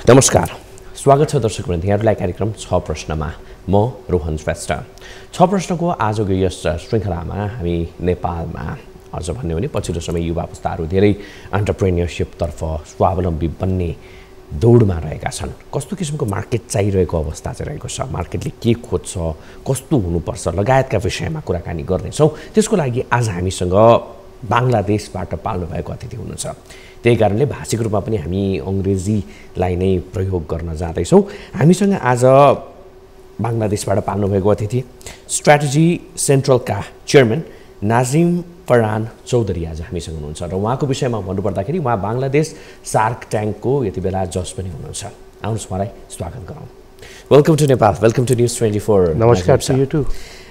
नमस्कार स्वागत छ दर्शकवृन्द यहाँहरुलाई कार्यक्रम 6 प्रश्नमा म रोहन श्रेष्ठ 6 प्रश्नको आजको यस श्रृंखलामा हामी नेपालमा अझ भन्ने हो भने पछिल्लो समय युवा पुस्ताहरू धेरै एन्टरप्रेन्योरशिप तर्फ स्वावलम्बी बन्ने दौडमा रहेका छन् कस्तो किसिमको मार्केट चाहिरहेको अवस्था चाहिँ रहेको छ मार्केटले के खोज्छ कस्तो हुनुपर्छ लगायतका विषयमा कुराकानी गर्नेछौं त्यसको लागि आज हामीसँग बांग्लादेशबाट पाल्नु भएको अतिथि हुनुहुन्छ त्यही कारणले भाषिक रूपमा पनि हामी अंग्रेजीलाई नै प्रयोग गर्न जाँदैछौं हामीसँग आज बांग्लादेशबाट पाल्नु भएको अतिथि स्ट्र्याटेजी सेन्ट्रलका चेयरम्यान नाजिम फरहान चौधरी आज हामीसँग हुनुहुन्छ र उहाँको विषयमा भन्नुपर्दाखेरि उहाँ बांग्लादेश शार्क ट्याङ्कको यति बेला जज पनि हुनुहुन्छ आउनुहोस् मलाई स्वागत गरौँ welcome to Nepal welcome to news 24 नमस्कार to you too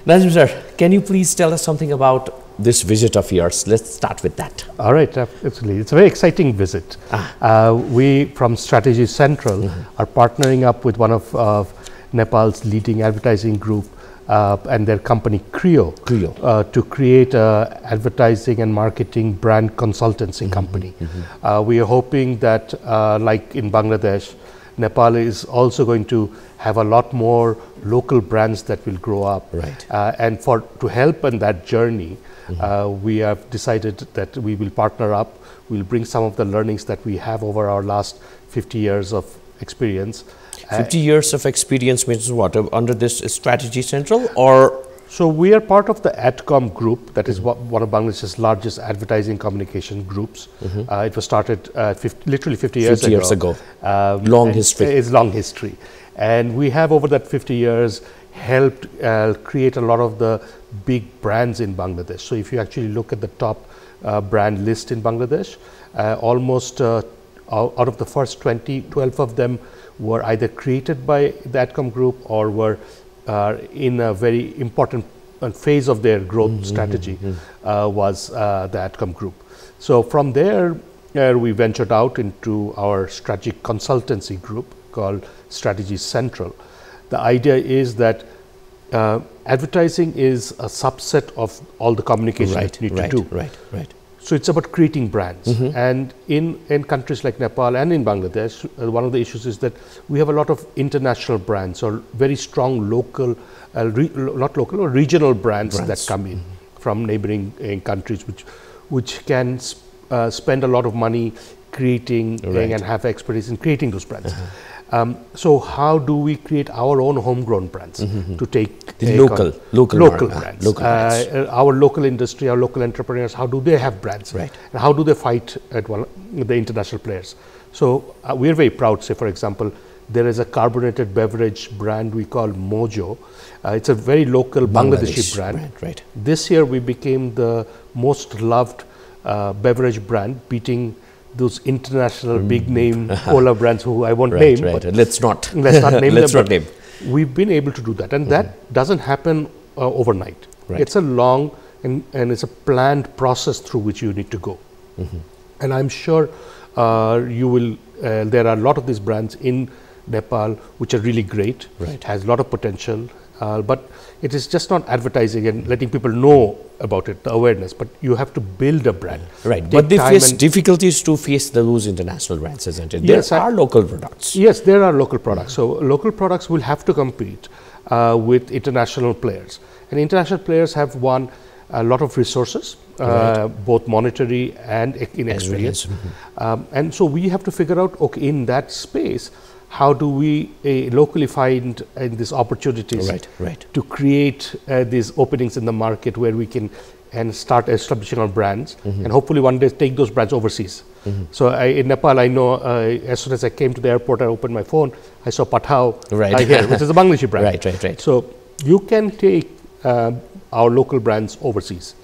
Naazim sir can you please tell us something about this visit of yours let's start with that all right absolutely it's a very exciting visit we from Strategy Central are partnering up with one of Nepal's leading advertising group and their company Kura to create a advertising and marketing brand consultancy company. We are hoping that like in Bangladesh, Nepal is also going to have a lot more local brands that will grow up. Right. And to help in that journey, we have decided that we will partner up. We'll bring some of the learnings that we have over our last 50 years of experience. 50 years of experience means what? Under this Strategy Central or? So we are part of the AdCom group, that is one of Bangladesh's largest advertising communication groups. It was started literally 50 years ago. Long history. It's long history. And we have over that 50 years helped create a lot of the big brands in Bangladesh. So if you actually look at the top brand list in Bangladesh, almost out of the first 20, 12 of them were either created by the AdCom group or were in a very important phase of their growth strategy was the AdCom group. So from there, we ventured out into our strategic consultancy group called Strategy Central. The idea is that advertising is a subset of all the communication that you need to do. Right. So it's about creating brands. And in countries like Nepal and in Bangladesh, one of the issues is that we have a lot of international brands or very strong local, not local or regional brands that come in from neighboring countries, which can spend a lot of money creating and have expertise in creating those brands. So how do we create our own homegrown brands to take the local brands? Our local industry, our local entrepreneurs, how do they have brands? Right. And how do they fight at the international players? So we are very proud, say for example, there is a carbonated beverage brand we call Mojo. It's a very local Bangladeshi brand. Right. This year we became the most loved beverage brand, beating those international big name cola brands who I won't name. But let's not name them. We've been able to do that, and that doesn't happen overnight. It's a long and it's a planned process through which you need to go. And I'm sure you will. There are a lot of these brands in Nepal which are really great. Has a lot of potential. But it is just not advertising and letting people know about it, the awareness, but you have to build a brand. Right, but they face difficulties to face those international brands, isn't it? Yes, there are local products. Yes, there are local products. So local products will have to compete with international players. And international players have won a lot of resources, both monetary and in experience. And so we have to figure out, okay, in that space, how do we locally find these opportunities to create these openings in the market where we can start establishing our brands and hopefully one day take those brands overseas. So in Nepal, I know as soon as I came to the airport, I opened my phone, I saw Pathao here, which is a Bangladeshi brand. Right. So you can take our local brands overseas.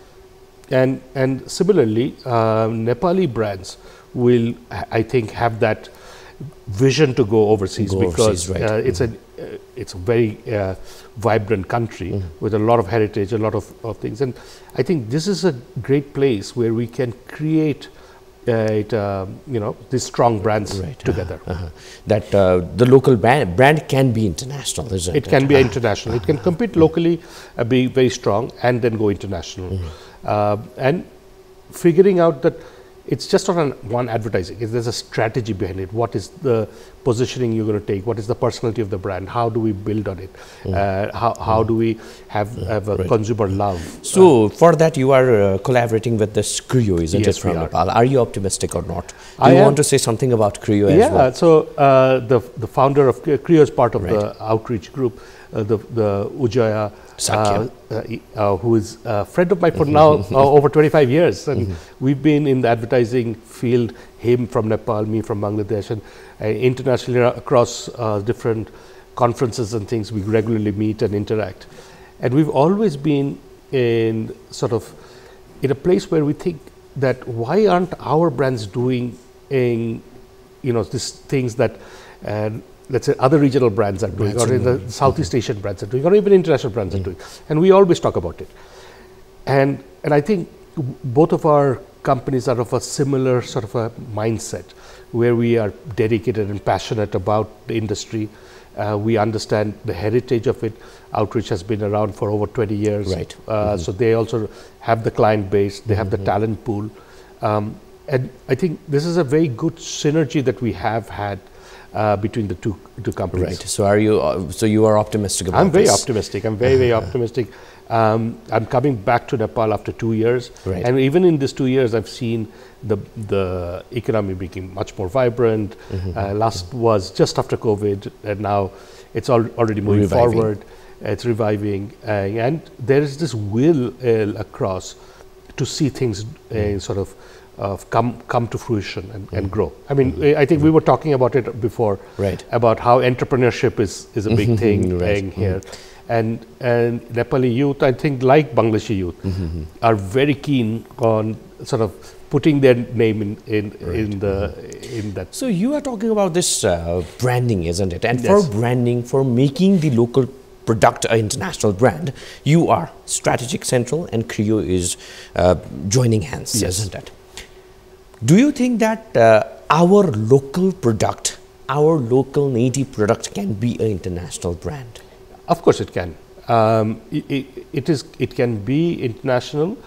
And similarly, Nepali brands will, I think, have that vision to go overseas because it's a very vibrant country with a lot of heritage, a lot of things, and I think this is a great place where we can create these strong brands together. That the local brand can be international, isn't it? It can be international. It can compete locally, be very strong, and then go international. And figuring out that it's just not one advertising. There's a strategy behind it. What is the positioning you're going to take? What is the personality of the brand? How do we build on it? How do we have a consumer love? So for that you are collaborating with this Creo, isn't Yes, it, from we are. Nepal? Are you optimistic or not? Do you want to say something about Creo as well? Yeah, so the founder of Creo is part of the outreach group, the Ujaya, who is a friend of mine for now over 25 years. And we've been in the advertising field, him from Nepal, me from Bangladesh, and internationally across different conferences and things. We regularly meet and interact. And we've always been in sort of in a place where we think that why aren't our brands doing these things that let's say other regional brands are doing, or in the Southeast Asian brands are doing, or even international brands are doing. And we always talk about it. And I think both of our companies are of a similar sort of a mindset, where we are dedicated and passionate about the industry. We understand the heritage of it. Outreach has been around for over 20 years. Right. So they also have the client base, they have the talent pool. And I think this is a very good synergy that we have had between the two companies. Right. So are you? So you are optimistic about this? I'm very optimistic. I'm very optimistic. I'm coming back to Nepal after 2 years, and even in these 2 years, I've seen the economy becoming much more vibrant. Last was just after COVID, and now it's already moving forward. It's reviving, and there is this will across to see things sort of come to fruition and grow. I mean, I think we were talking about it before, about how entrepreneurship is a big thing here. And Nepali youth, I think, like Bangladeshi youth, are very keen on sort of putting their name in that. So you are talking about this branding, isn't it? And for branding, for making the local product an international brand, you are Strategic Central and Creo is joining hands, isn't it? Do you think that our local product, our local native product, can be an international brand? Of course it can. It can be international.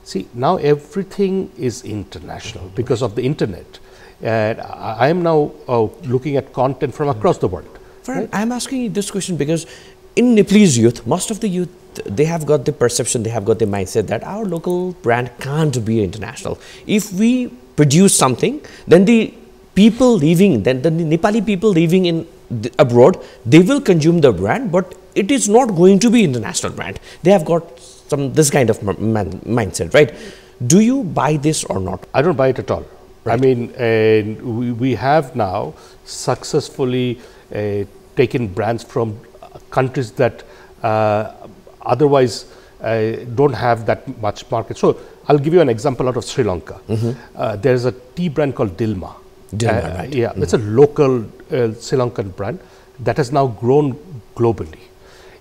See, now everything is international because of the internet. And I am now looking at content from across the world. Farhan, I'm asking you this question because in Nepalese youth, most of the youth, they have got the perception, they have got the mindset that our local brand can't be international. If we produce something, then the people living, then the Nepali people living in abroad, they will consume the brand, but it is not going to be international brand. They have got this kind of mindset, right? Do you buy this or not? I don't buy it at all. I mean, we have now successfully taken brands from countries that otherwise don't have that much market. So I'll give you an example out of Sri Lanka. There's a tea brand called Dilma. Right. Yeah, it's a local Sri Lankan brand that has now grown globally.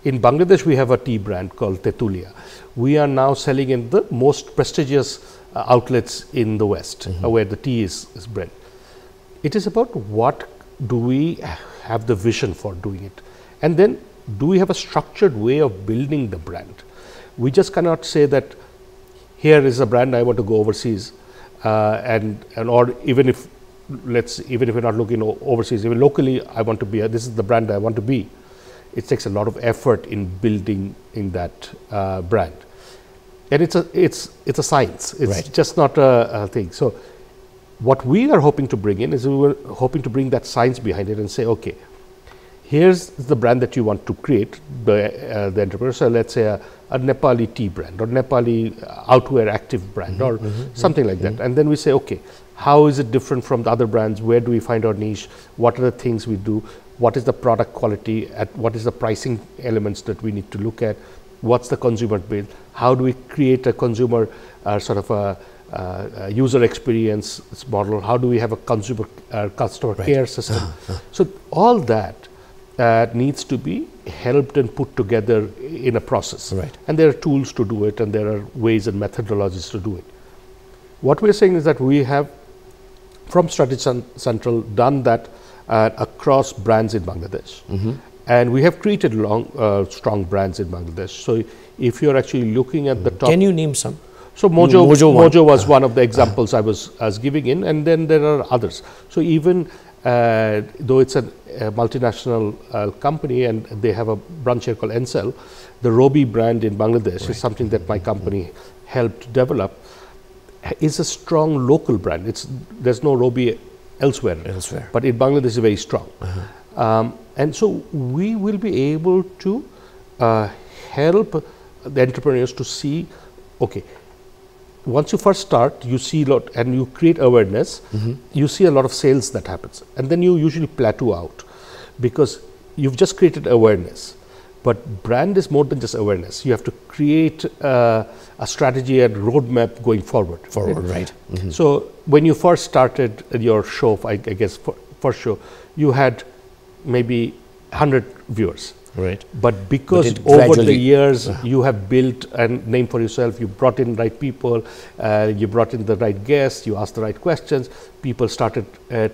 In Bangladesh, we have a tea brand called Tetulia. We are now selling in the most prestigious outlets in the West, where the tea is bred. It is about what do we have the vision for doing it, and then do we have a structured way of building the brand. We just cannot say that here is a brand I want to go overseas, or even if we're not looking overseas, even locally I want to be. This is the brand I want to be. It takes a lot of effort in building in that brand, and it's a science. It's just not a thing. So what we are hoping to bring in is we were hoping to bring that science behind it and say, okay, here's the brand that you want to create, the entrepreneur. So let's say a Nepali tea brand or Nepali outwear active brand or something like that. And then we say, okay, how is it different from the other brands? Where do we find our niche? What are the things we do? What is the product quality? What is the pricing elements that we need to look at? What's the consumer build? How do we create a consumer sort of a user experience model? How do we have a customer care system? So all that needs to be helped and put together in a process. And there are tools to do it, and there are ways and methodologies to do it. What we're saying is that we have, from Strategic Central, done that across brands in Bangladesh. And we have created strong brands in Bangladesh. So if you're actually looking at the top... Can you name some? So Mojo was one of the examples I was giving in, and then there are others. So even though it's a multinational company and they have a branch here called Encel, the Robi brand in Bangladesh is something that my company helped develop. Is a strong local brand. There's no Robi elsewhere, but in Bangladesh is very strong. And so we will be able to help the entrepreneurs to see, okay, once you first start, you see a lot and you create awareness, you see a lot of sales that happens, and then you usually plateau out because you've just created awareness. But brand is more than just awareness. You have to create a strategy and roadmap going forward. Right. So when you first started your show, I guess first show, you had maybe 100 viewers. Right. But because over the years you have built a name for yourself, you brought in right people, you brought in the right guests, you asked the right questions, people started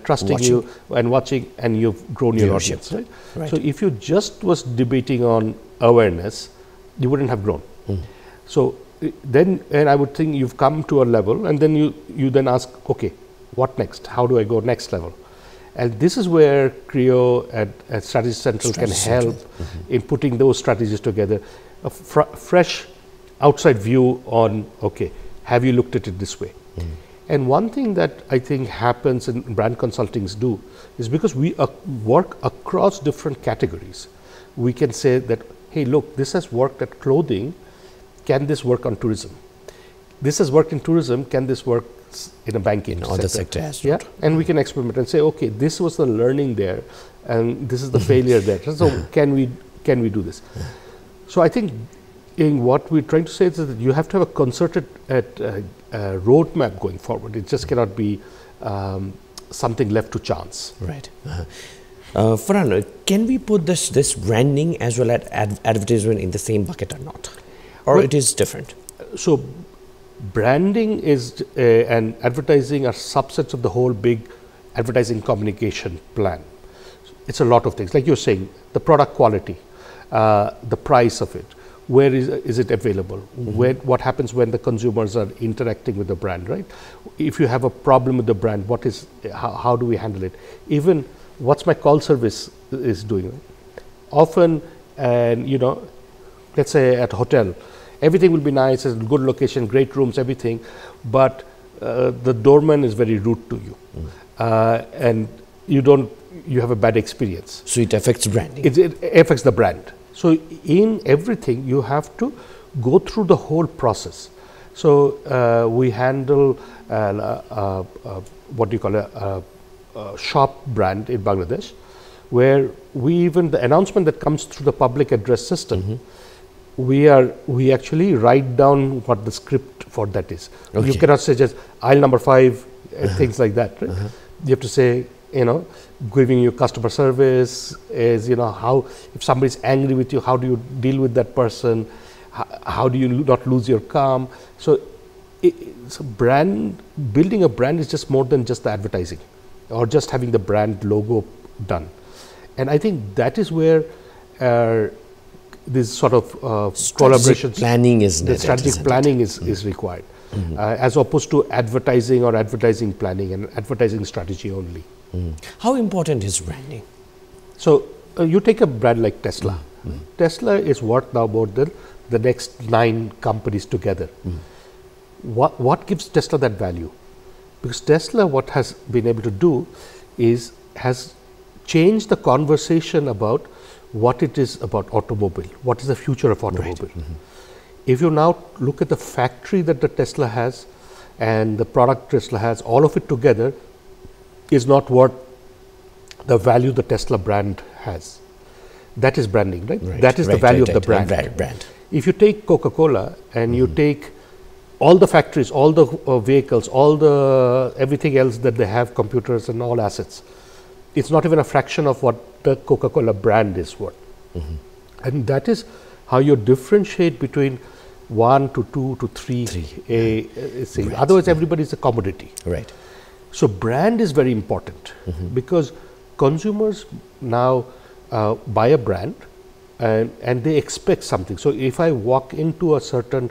trusting you and watching, and you've grown your audience. Right? So if you just was debating on awareness, you wouldn't have grown. So then, and I would think you've come to a level, and then you then ask, okay, what next? How do I go next level? And this is where Creo and Strategy Central can help in putting those strategies together. A fresh outside view on, okay, have you looked at it this way? And one thing that I think happens in brand consultings do is because we work across different categories, we can say that, hey, look, this has worked at clothing, can this work on tourism? This has worked in tourism, can this work in a banking other sector as well? Yeah, and we can experiment and say, okay, this was the learning there, and this is the failure there. So can we do this? So I think in what we're trying to say is that you have to have a concerted roadmap going forward. It just cannot be something left to chance. Right. Farhan, can we put this branding as well as advertisement in the same bucket or not, or well, it is different? So branding is and advertising are subsets of the whole big advertising communication plan. It's a lot of things, like you're saying, the product quality, the price of it, where is it available, what happens when the consumers are interacting with the brand, right? If you have a problem with the brand, how do we handle it? Even what's my call service is doing, right? Often, and let's say at a hotel, everything will be nice, it's a good location, great rooms, everything, but the doorman is very rude to you, and you have a bad experience. So it affects branding. It affects the brand. So in everything, you have to go through the whole process. So we handle what do you call a shop brand in Bangladesh, where the announcement that comes through the public address system, we actually write down what the script for that is. Okay. You cannot say just aisle number 5, things like that. Right? You have to say, giving you customer service is, how, if somebody is angry with you, how do you deal with that person? How do you not lose your calm? So, building a brand is just more than just the advertising or just having the brand logo done. And I think that is where this sort of collaborations, planning is the strategic planning is required, as opposed to advertising or advertising planning and advertising strategy only. How important is branding? So you take a brand like Tesla. Tesla is worth now more than the next 9 companies together. What gives Tesla that value? Because Tesla, what has been able to do is has changed the conversation about what it is about automobile, what is the future of automobile. Right. If you now look at the factory that the Tesla has and the product Tesla has, all of it together is not what the value the Tesla brand has. That is branding, right? That is the value of the brand. If you take Coca-Cola and you take all the factories, all the vehicles, all the everything else that they have, computers and all assets, it's not even a fraction of what the Coca-Cola brand is worth. And that is how you differentiate between 1 to 2 to 3 thing. Otherwise, everybody is a commodity. Right. So brand is very important because consumers now buy a brand and they expect something. So if I walk into a certain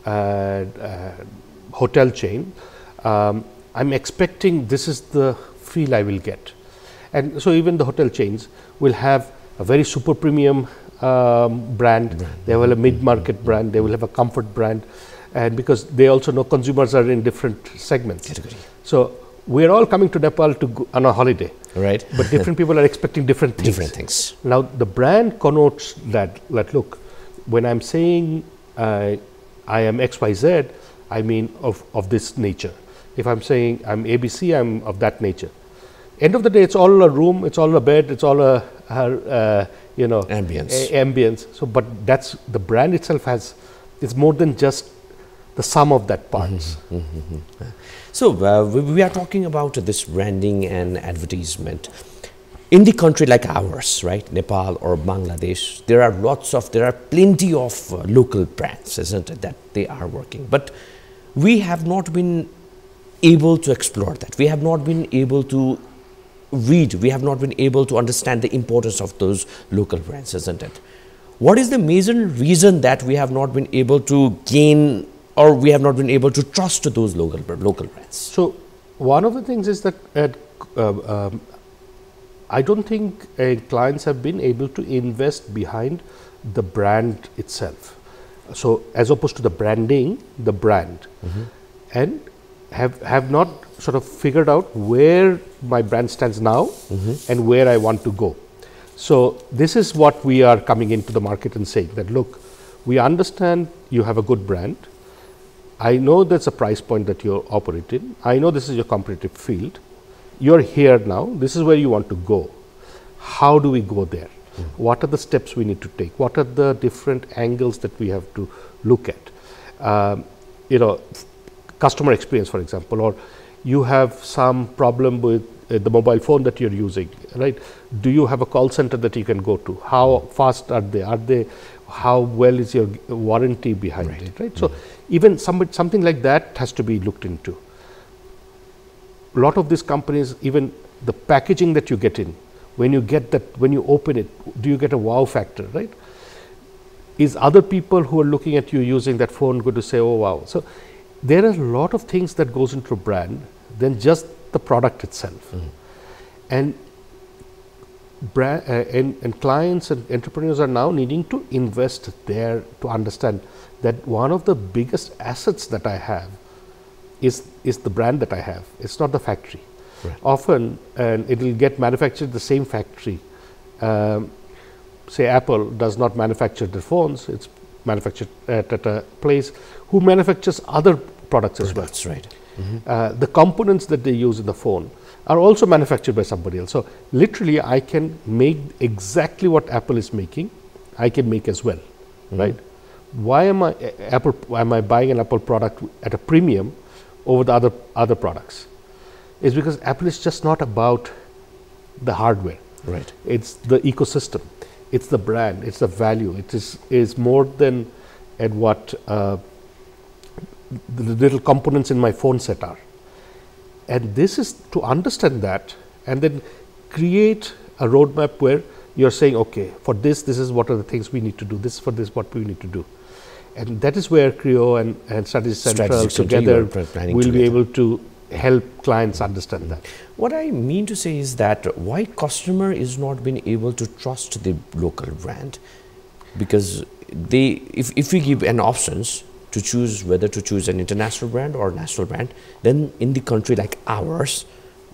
hotel chain, I'm expecting this is the feel I will get. And so even the hotel chains will have a very super premium brand, they will have a mid-market brand, they will have a comfort brand, and because they also know consumers are in different segments. Category. So we are all coming to Nepal to go on a holiday, right? But different people are expecting different things. Different things. Now the brand connotes that look, when I'm saying I am XYZ, I mean of this nature. If I'm saying I'm ABC, I'm of that nature. End of the day, it's all a room, it's all a bed, it's all a ambience. So, but that's the brand itself it's more than just the sum of that parts. So we are talking about this branding and advertisement. In the country like ours, right, Nepal or Bangladesh, there are plenty of local brands, isn't it, that they are working. But we have not been able to explore that. We have not been able to read, we have not been able to understand the importance of those local brands, isn't it? What is the major reason that we have not been able to gain, or we have not been able to trust those local brands? So one of the things is that I don't think clients have been able to invest behind the brand itself. So as opposed to the branding, the brand, and have not sort of figured out where my brand stands now and where I want to go. So this is what we are coming into the market and saying that, look, we understand you have a good brand. I know that's a price point that you're operating. I know this is your competitive field. You're here now. This is where you want to go. How do we go there? What are the steps we need to take? What are the different angles that we have to look at? Customer experience, for example, or you have some problem with the mobile phone that you're using, right? Do you have a call center that you can go to? How fast are they? How well is your warranty behind it, right? So even something like that has to be looked into. A lot of these companies, even the packaging that you get in, when you get that, when you open it, do you get a wow factor, right? Is other people who are looking at you using that phone going to say, oh wow? So there are a lot of things that goes into a brand than just the product itself. And clients and entrepreneurs are now needing to invest there to understand that one of the biggest assets that I have is the brand that I have. It's not the factory. Right. Often, and it will get manufactured in the same factory. Say Apple does not manufacture their phones, it's manufactured at a place who manufactures other products as well. That's right. The components that they use in the phone are also manufactured by somebody else. So literally I can make exactly what Apple is making, I can make as well, right? Why am I buying an Apple product at a premium over the other products? Is because Apple is just not about the hardware. Right. It's the ecosystem, it's the brand, it's the value. It is more than at what the little components in my phone set are. And this is to understand that and then create a roadmap where you're saying, okay, for this is what are the things we need to do, this for this what we need to do. And that is where Creo and Strategy Central together will be able to help clients understand that. What I mean to say is that why customer is not being able to trust the local brand, because if we give an options to choose whether to choose an international brand or national brand, then in the country like ours,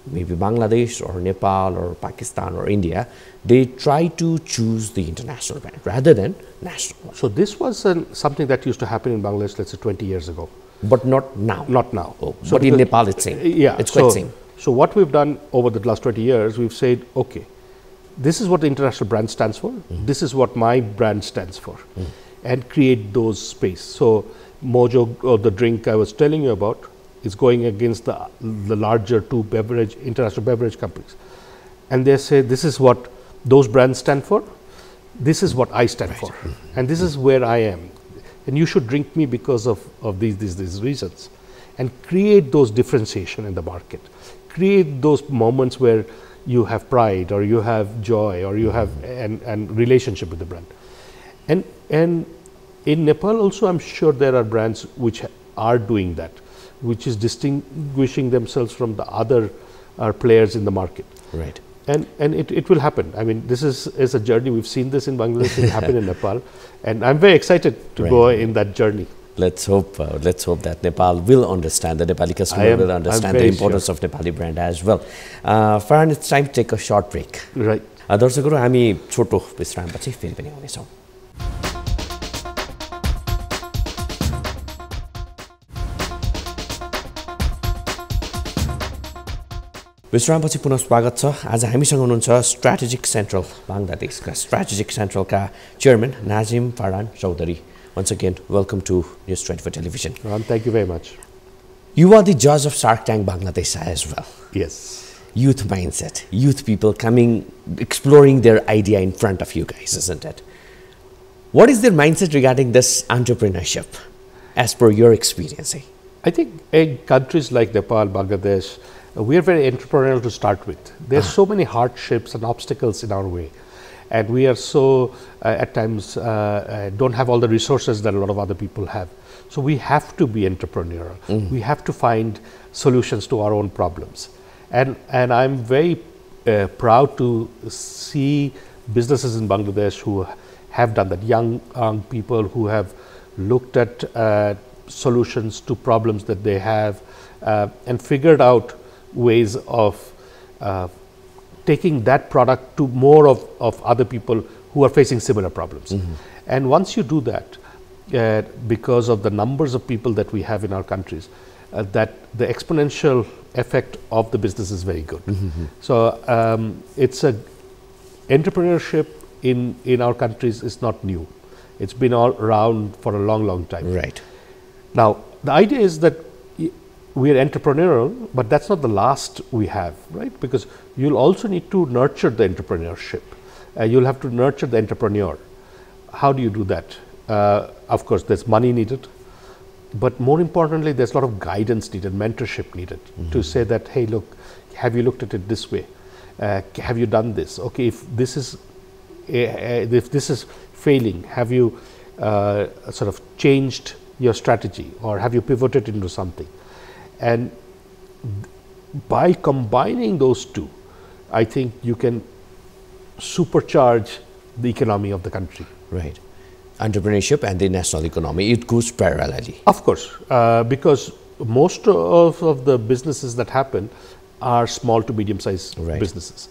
maybe Bangladesh or Nepal or Pakistan or India, they try to choose the international brand rather than national one. So this was something that used to happen in Bangladesh, let's say 20 years ago. But not now. Not now. Oh, so but in Nepal it's same. Yeah. It's quite same. So what we've done over the last 20 years, we've said, okay, this is what the international brand stands for. This is what my brand stands for. And create those space. So Mojo, or the drink I was telling you about, is going against the larger two international beverage companies. And they say, this is what those brands stand for. This is what I stand for. And this is where I am. And you should drink me because of these reasons. And create those differentiation in the market. Create those moments where you have pride or you have joy or you have and relationship with the brand. And In Nepal also, I'm sure there are brands which are doing that, which is distinguishing themselves from the other players in the market. Right. And it will happen. I mean, this is a journey. We've seen this in Bangladesh, it will happen in Nepal. And I'm very excited to go in that journey. Let's hope that Nepal will understand, the Nepali customer will understand the importance of Nepali brand as well. Farhan, it's time to take a short break. Right. दर्शकहरू हामी छोटो विश्रामपछि फेरि पनि आउनेछौँ। विश्रामपछि पुनः स्वागत छ। आज हामीसँग हुनुहुन्छ स्ट्र्याटेजिक सेन्ट्रल बांग्लादेशका स्ट्र्याटेजिक सेन्ट्रलका chairman Nazim Farhan Chowdhury. Once again, welcome to News 24 Television. Rohan, thank you very much. You are the judge of Shark Tank Bangladesh as well. Yes. Youth mindset, youth people coming, exploring their idea in front of you guys, isn't it? What is their mindset regarding this entrepreneurship, as per your experience? I think in countries like Nepal, Bangladesh, we are very entrepreneurial to start with. There's so many hardships and obstacles in our way. And we are so, at times, don't have all the resources that a lot of other people have. So we have to be entrepreneurial. We have to find solutions to our own problems. And I'm very proud to see businesses in Bangladesh who have done that. Young people who have looked at solutions to problems that they have and figured out ways of taking that product to more of other people who are facing similar problems. And once you do that, because of the numbers of people that we have in our countries, that the exponential effect of the business is very good. So it's entrepreneurship in our countries is not new. It's been all around for a long time. Right. Now, the idea is that we are entrepreneurial, but that's not the last we have, right? Because you'll also need to nurture the entrepreneurship. You'll have to nurture the entrepreneur. How do you do that? Of course, there's money needed, but more importantly, there's a lot of guidance needed, mentorship needed to say that, hey, look, have you looked at it this way? Have you done this? Okay, if this is failing, have you sort of changed your strategy, or have you pivoted into something? And by combining those two, I think you can supercharge the economy of the country. Right. Entrepreneurship and the national economy, it goes parallelly. Of course, because most of the businesses that happen are small to medium sized businesses.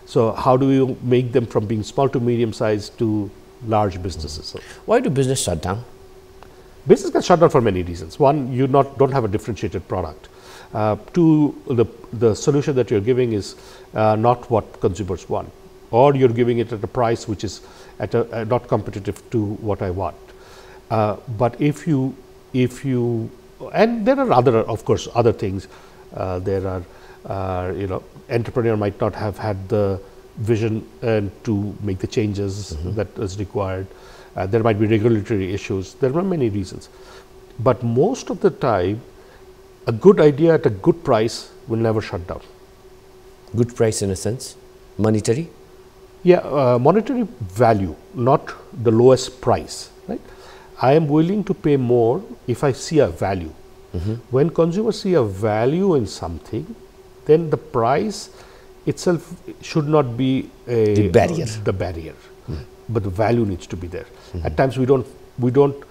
So how do you make them from being small to medium sized to large businesses? So why do business shut down? Business can shut down for many reasons. One, you don't have a differentiated product. Two, the solution that you're giving is not what consumers want, or you're giving it at a price which is at not competitive to what I want. But if you, and there are of course, other things. There are, entrepreneur might not have had the vision to make the changes that is required. There might be regulatory issues. There are many reasons. But most of the time, a good idea at a good price will never shut down. Good price in a sense? Monetary? Yeah, monetary value, not the lowest price, right? I am willing to pay more if I see a value. When consumers see a value in something, then the price itself should not be the barrier. But the value needs to be there. At times we don't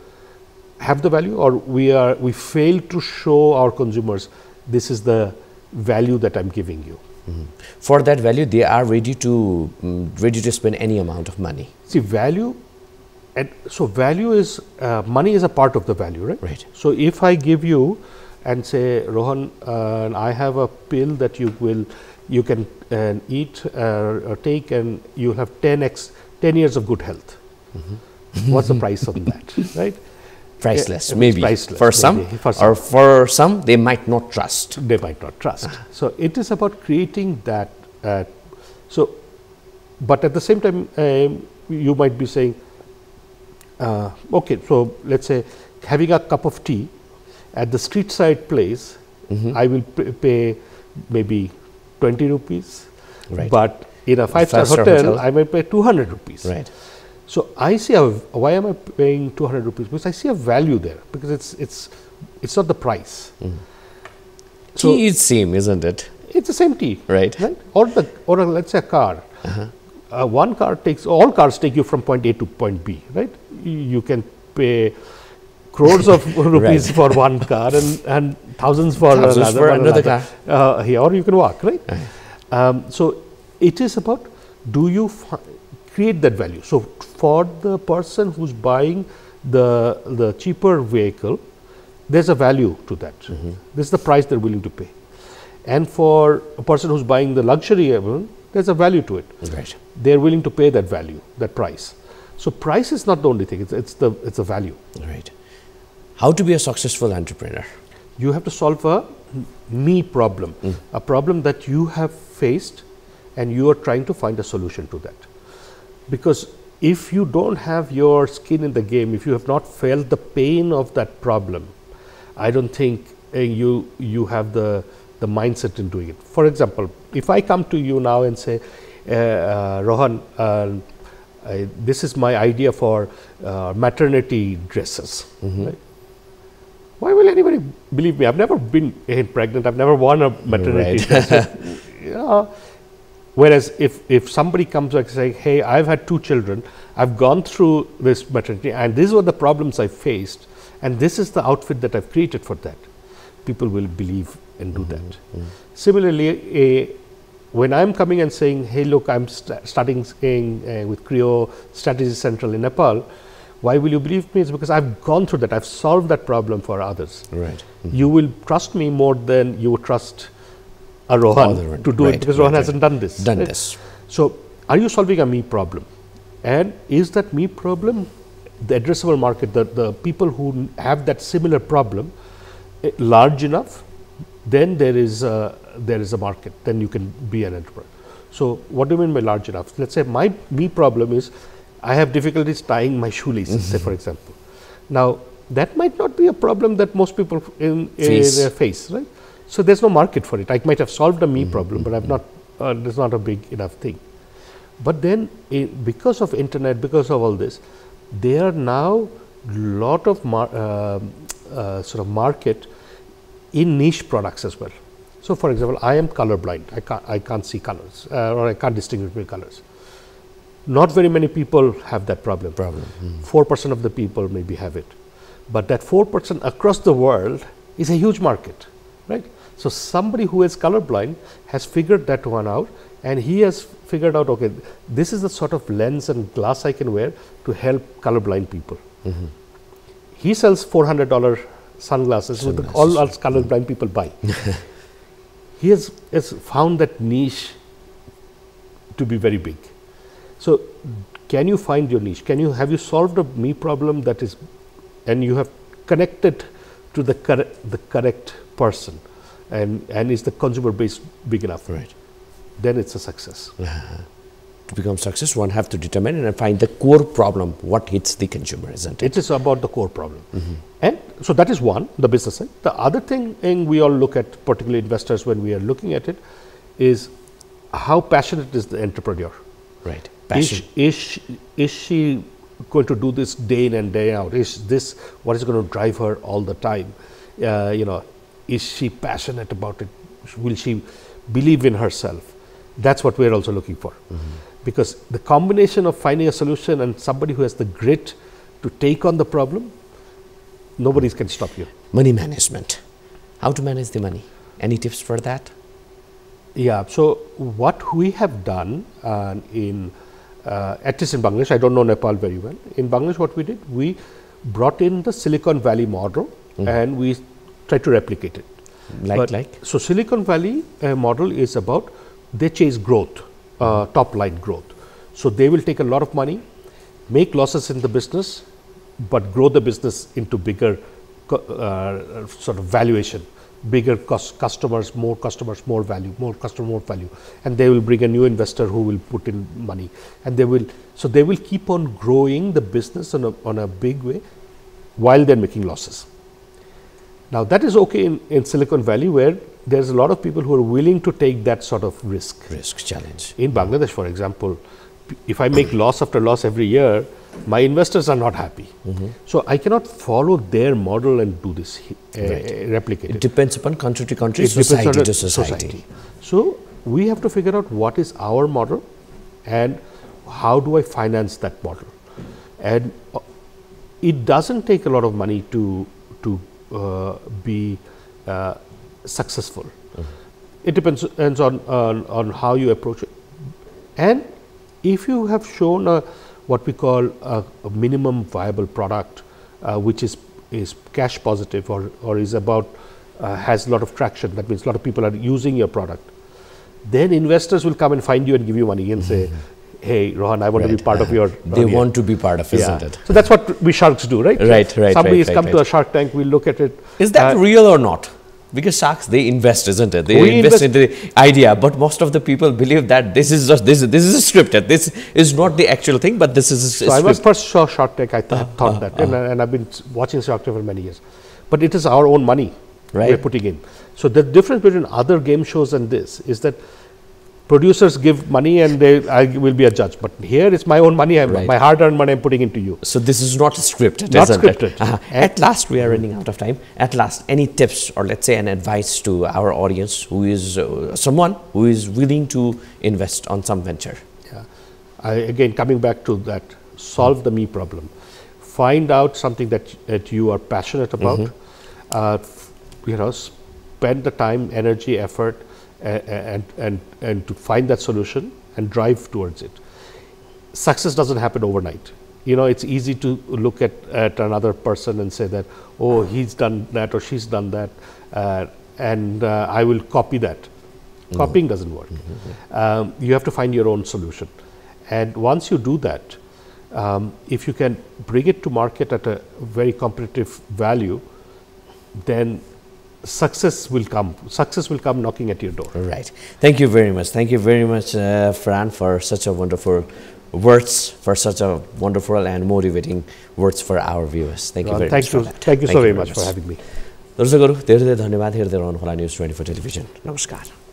have the value, or we fail to show our consumers this is the value that I'm giving you. For that value, they are ready to spend any amount of money. See, value, and so value is money is a part of the value, right? Right. So if I give you and say, Rohan, I have a pill that you can eat or take, and you'll have 10 years of good health. What's the price on that, right? Priceless, maybe. Priceless, for some, or for some, they might not trust. They might not trust. So it is about creating that. But at the same time, you might be saying, okay, so let's say having a cup of tea at the street side place, I will pay maybe 20 rupees, right. But in a five-star hotel, I might pay 200 rupees. Right. So I see why am I paying 200 rupees? Because I see a value there, because it's not the price. So tea is same, isn't it? It's the same tea, right? Or let's say a car. All cars take you from point A to point B, right? You can pay crores of rupees for one car and thousands for another car. Here, or you can walk, right? So it is about, do you create that value? So for the person who's buying the cheaper vehicle, there's a value to that. This is the price they're willing to pay. And for a person who's buying the luxury, there's a value to it. Right. They're willing to pay that value, that price. So price is not the only thing; it's the value. Right. How to be a successful entrepreneur? You have to solve a me problem, a problem that you have faced, and you are trying to find a solution to that. Because if you don't have your skin in the game, if you have not felt the pain of that problem, I don't think you have the mindset in doing it. For example, if I come to you now and say, Rohan, this is my idea for maternity dresses. Right? Why will anybody believe me? I've never been pregnant. I've never worn a maternity dress. Whereas if somebody comes and say, hey, I've had 2 children, I've gone through this maternity, and these were the problems I faced, and this is the outfit that I've created for that, people will believe and do that. Similarly, when I'm coming and saying, hey, look, I'm starting with Creo Strategy Central in Nepal, why will you believe me? It's because I've gone through that. I've solved that problem for others. Right. You will trust me more than you would trust a Rohan to do it, because Rohan hasn't done this. So, are you solving a me problem? And is that me problem the addressable market, the people who have that similar problem, large enough? Then there is a market. Then you can be an entrepreneur. So, what do you mean by large enough? Let's say my me problem is I have difficulties tying my shoelaces, say for example. Now, that might not be a problem that most people face, right? So, there's no market for it. I might have solved a me problem, but I've not. There's not a big enough thing. But then, because of internet, because of all this, there are now lot of sort of market in niche products as well. So, for example, I am colorblind. I can't see colors, or I can't distinguish between colors. Not very many people have that problem. 4% of the people maybe have it, but that 4% across the world is a huge market, right? So, somebody who is colorblind has figured that one out, and he has figured out, okay, this is the sort of lens and glass I can wear to help colorblind people. He sells $400 sunglasses, which all us colorblind people buy. He has found that niche to be very big. So, can you find your niche? Have you solved a me problem that is, and you have connected to the correct person, and is the consumer base big enough? Right. Then it's a success. To become success, one have to determine and find the core problem, what hits the consumer, isn't it? It is about the core problem. And so that is one, the business side. The other thing we all look at, particularly investors, when we are looking at it, is how passionate is the entrepreneur? Right. Is she going to do this day in and day out? Is this what is going to drive her all the time? Is she passionate about it? Will she believe in herself? That's what we're also looking for. Because the combination of finding a solution and somebody who has the grit to take on the problem, nobody can stop you. Money management. How to manage the money? Any tips for that? Yeah. So, what we have done at least in Bangladesh, I don't know Nepal very well. In Bangladesh, what we did, we brought in the Silicon Valley model and we tried to replicate it. So, Silicon Valley model is about, they chase growth, top line growth. So, they will take a lot of money, make losses in the business, but grow the business into bigger sort of valuation, bigger customers, more value, more customer, more value, and they will bring a new investor who will put in money, and they will keep on growing the business on a big way while they're making losses. Now, that is okay in Silicon Valley, where there's a lot of people who are willing to take that sort of risk challenge. In Bangladesh, for example, if I make loss after loss every year, my investors are not happy. So I cannot follow their model and do this, replicate it. It depends upon country to country, It depends society on to the society. So we have to figure out what is our model and how do I finance that model. And it doesn't take a lot of money to be successful. It depends on how you approach it. And if you have shown what we call a minimum viable product, which is cash positive or is about has a lot of traction, that means a lot of people are using your product, then investors will come and find you and give you money and say, hey, Rohan, I want to be part of your... They want to be part of, isn't it? So that's what we sharks do, right? Somebody has come to a Shark Tank, we look at it. Is that real or not? Because sharks, they invest, isn't it? They invest into the idea, but most of the people believe that this is just this is scripted. This is not the actual thing, but this is. So I was first saw Shark Tank. I thought that, and I've been watching Shark Tank for many years. But it is our own money we're putting in. So the difference between other game shows and this is that producers give money and I will be a judge. But here it's my own money, my hard-earned money I'm putting into you. So this is not scripted, not scripted. At last, we are running out of time. At last, any tips or let's say an advice to our audience who is someone who is willing to invest on some venture? Yeah, again, coming back to that, solve the me problem. Find out something that you are passionate about. Spend the time, energy, effort, and to find that solution and drive towards it. Success doesn't happen overnight. It's easy to look at another person and say that, oh, he's done that or she's done that, and I will copy that. Copying doesn't work. You have to find your own solution. And once you do that, if you can bring it to market at a very competitive value, then success will come. Success will come knocking at your door. Right. Thank you very much. Thank you very much, Farhan, for such a wonderful words, for such a wonderful and motivating words for our viewers. Thank you very much for that. Thank you so very much for having me. दर्शकहरू धेरै धेरै धन्यवाद हेर्दै रहनुहोला news 24 television. नमस्कार।